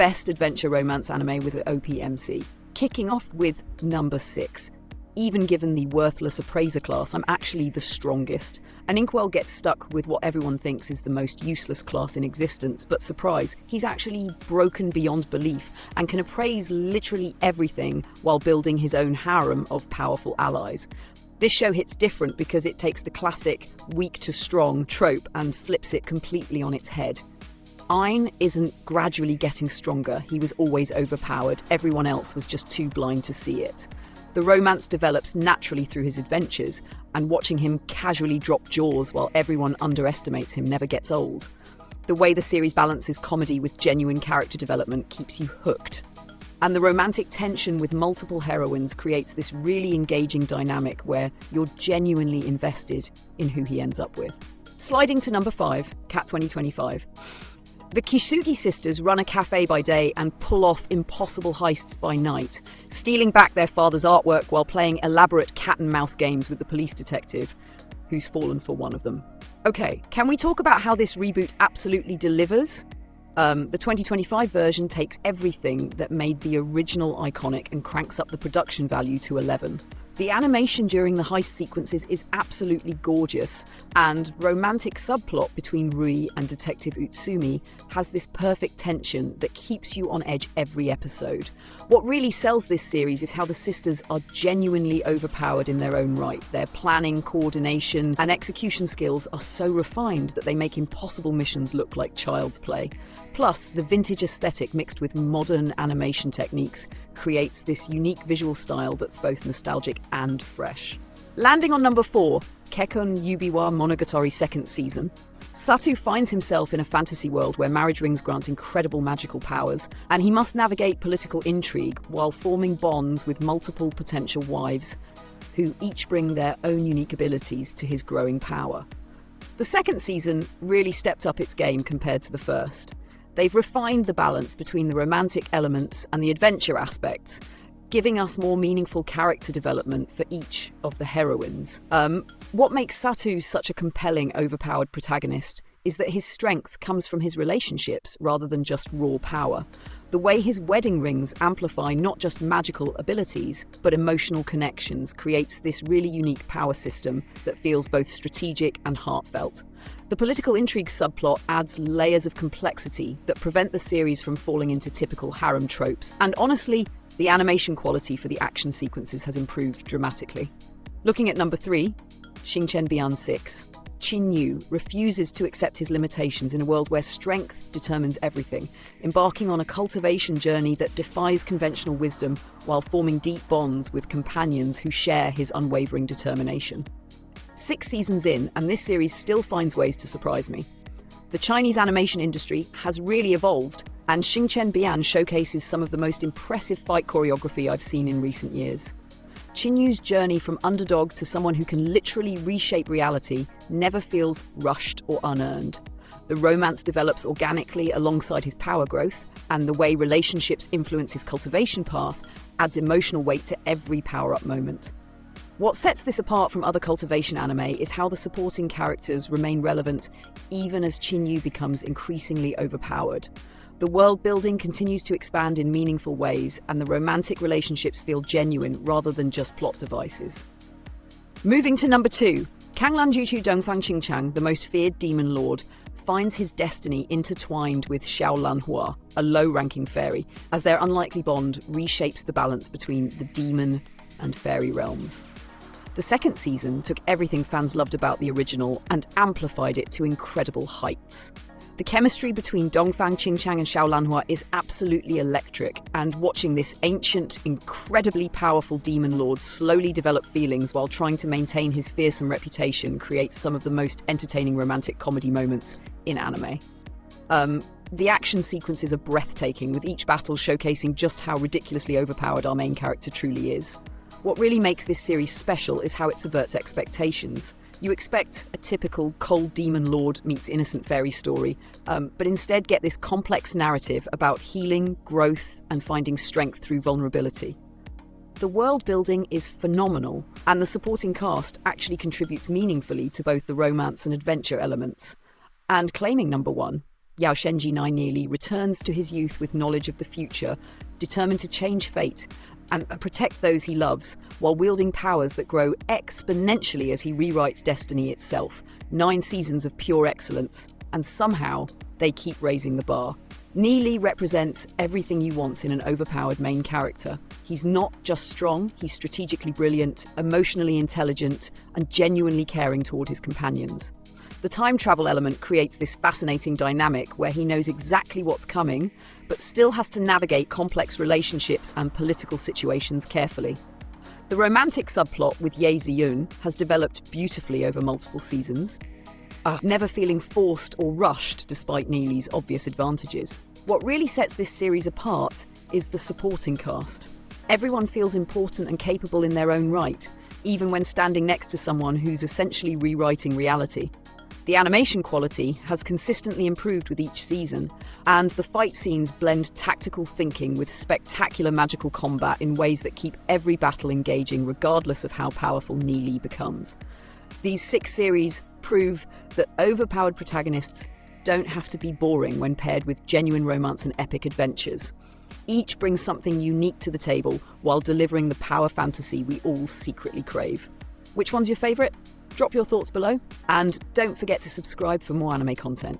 best adventure romance anime with OPMC. Kicking off with number 6. Even given the worthless Appraiser class, I'm actually the strongest. And Inkwell gets stuck with what everyone thinks is the most useless class in existence, but surprise, he's actually broken beyond belief and can appraise literally everything while building his own harem of powerful allies. This show hits different because it takes the classic weak to strong trope and flips it completely on its head. Ain isn't gradually getting stronger, he was always overpowered, everyone else was just too blind to see it. The romance develops naturally through his adventures, and watching him casually drop jaws while everyone underestimates him never gets old. The way the series balances comedy with genuine character development keeps you hooked. And the romantic tension with multiple heroines creates this really engaging dynamic where you're genuinely invested in who he ends up with. Sliding to number 5, Cat 2025. The Kisugi sisters run a cafe by day and pull off impossible heists by night, stealing back their father's artwork while playing elaborate cat and mouse games with the police detective, who's fallen for one of them. Okay, can we talk about how this reboot absolutely delivers? The 2025 version takes everything that made the original iconic and cranks up the production value to 11. The animation during the heist sequences is absolutely gorgeous, and romantic subplot between Rui and Detective Utsumi has this perfect tension that keeps you on edge every episode. What really sells this series is how the sisters are genuinely overpowered in their own right. Their planning, coordination, and execution skills are so refined that they make impossible missions look like child's play. Plus, the vintage aesthetic mixed with modern animation techniques creates this unique visual style that's both nostalgic and fresh. Landing on number 4, Kekkon Yubiwa Monogatari second season. Satu finds himself in a fantasy world where marriage rings grant incredible magical powers, and he must navigate political intrigue while forming bonds with multiple potential wives, who each bring their own unique abilities to his growing power. The second season really stepped up its game compared to the first. They've refined the balance between the romantic elements and the adventure aspects, giving us more meaningful character development for each of the heroines. What makes Satu such a compelling, overpowered protagonist is that his strength comes from his relationships rather than just raw power. The way his wedding rings amplify not just magical abilities, but emotional connections creates this really unique power system that feels both strategic and heartfelt. The political intrigue subplot adds layers of complexity that prevent the series from falling into typical harem tropes, and honestly, the animation quality for the action sequences has improved dramatically. Looking at number 3, Xingchen Bian 6. Qin Yu refuses to accept his limitations in a world where strength determines everything, embarking on a cultivation journey that defies conventional wisdom while forming deep bonds with companions who share his unwavering determination. 6 seasons in, and this series still finds ways to surprise me. The Chinese animation industry has really evolved, and Xingchen Bian showcases some of the most impressive fight choreography I've seen in recent years. Qin Yu's journey from underdog to someone who can literally reshape reality never feels rushed or unearned. The romance develops organically alongside his power growth, and the way relationships influence his cultivation path adds emotional weight to every power-up moment. What sets this apart from other cultivation anime is how the supporting characters remain relevant even as Qin Yu becomes increasingly overpowered. The world building continues to expand in meaningful ways, and the romantic relationships feel genuine rather than just plot devices. Moving to number 2, Kanglan Juchu Dongfang Qingchang, the most feared demon lord, finds his destiny intertwined with Xiao Lanhua, a low-ranking fairy, as their unlikely bond reshapes the balance between the demon and fairy realms. The second season took everything fans loved about the original and amplified it to incredible heights. The chemistry between Dongfang Qingchang and Xiao Lanhua is absolutely electric, and watching this ancient, incredibly powerful demon lord slowly develop feelings while trying to maintain his fearsome reputation creates some of the most entertaining romantic comedy moments in anime. The action sequences are breathtaking, with each battle showcasing just how ridiculously overpowered our main character truly is. What really makes this series special is how it subverts expectations. You expect a typical cold demon lord meets innocent fairy story, but instead get this complex narrative about healing, growth, and finding strength through vulnerability. The world building is phenomenal, and the supporting cast actually contributes meaningfully to both the romance and adventure elements. And claiming number 1, Yao Shenji Nai Nearly returns to his youth with knowledge of the future, determined to change fate and protect those he loves, while wielding powers that grow exponentially as he rewrites destiny itself. 9 seasons of pure excellence, and somehow they keep raising the bar. Neely represents everything you want in an overpowered main character. He's not just strong, he's strategically brilliant, emotionally intelligent, and genuinely caring toward his companions. The time travel element creates this fascinating dynamic where he knows exactly what's coming, but still has to navigate complex relationships and political situations carefully. The romantic subplot with Ye Ziyun has developed beautifully over multiple seasons, never feeling forced or rushed despite Neely's obvious advantages. What really sets this series apart is the supporting cast. Everyone feels important and capable in their own right, even when standing next to someone who's essentially rewriting reality. The animation quality has consistently improved with each season, and the fight scenes blend tactical thinking with spectacular magical combat in ways that keep every battle engaging regardless of how powerful Neely becomes. These 6 series prove that overpowered protagonists don't have to be boring when paired with genuine romance and epic adventures. Each brings something unique to the table while delivering the power fantasy we all secretly crave. Which one's your favourite? Drop your thoughts below, and don't forget to subscribe for more anime content.